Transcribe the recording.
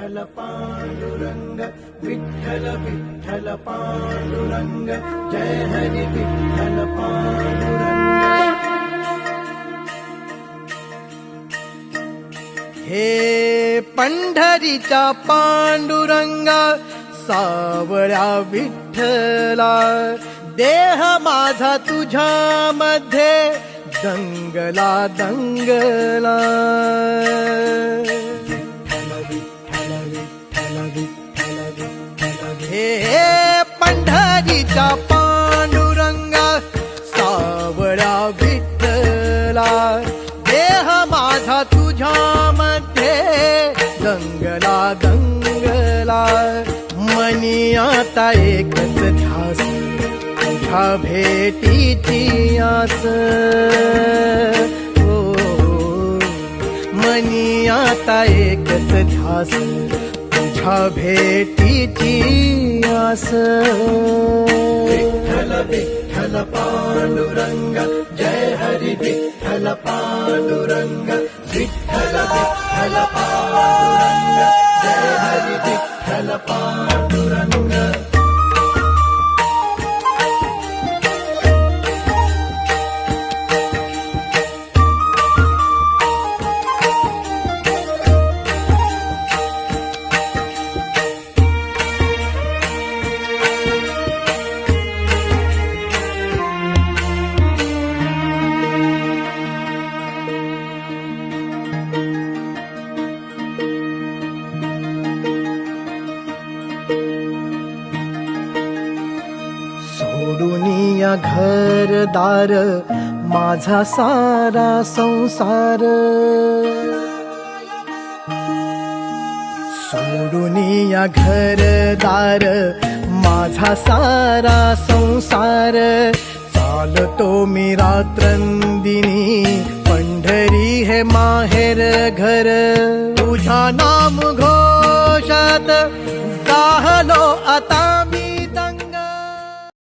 विठ्ठल पांडुरंग विठ्ठल विठ्ठल पांडुरंग जय हरी विठ्ठल पांडुरंग। हे पंढरीचा पांडुरंगा सावळ्या विठ्ठला देह माझा तुझ्या मध्ये दंगला दंगला। हे पंढरीचा पांडुरंगा सावळ्या विठ्ठला देह माझा तुझ्या मध्ये दंगला दंगला। मनी आता एकच ध्यास तुझ्या भेटीची आस हो। मनी आता एकच ध्यास तुझ्या भेटीची आस। विठ्ठल विठ्ठल पांडुरंग जय हरी विठ्ठल पांडुरंग विठ्ठल विठ्ठल पांडुरंग जय हरी विठ्ठल पांडुरंग। सोडूनिया घरदार माझा सारा संसार। सोडूनिया घरदार माझा सारा संसार। चालतो मी रात्रंदिनी पंढरी हे माहेर घर। तुझा नाम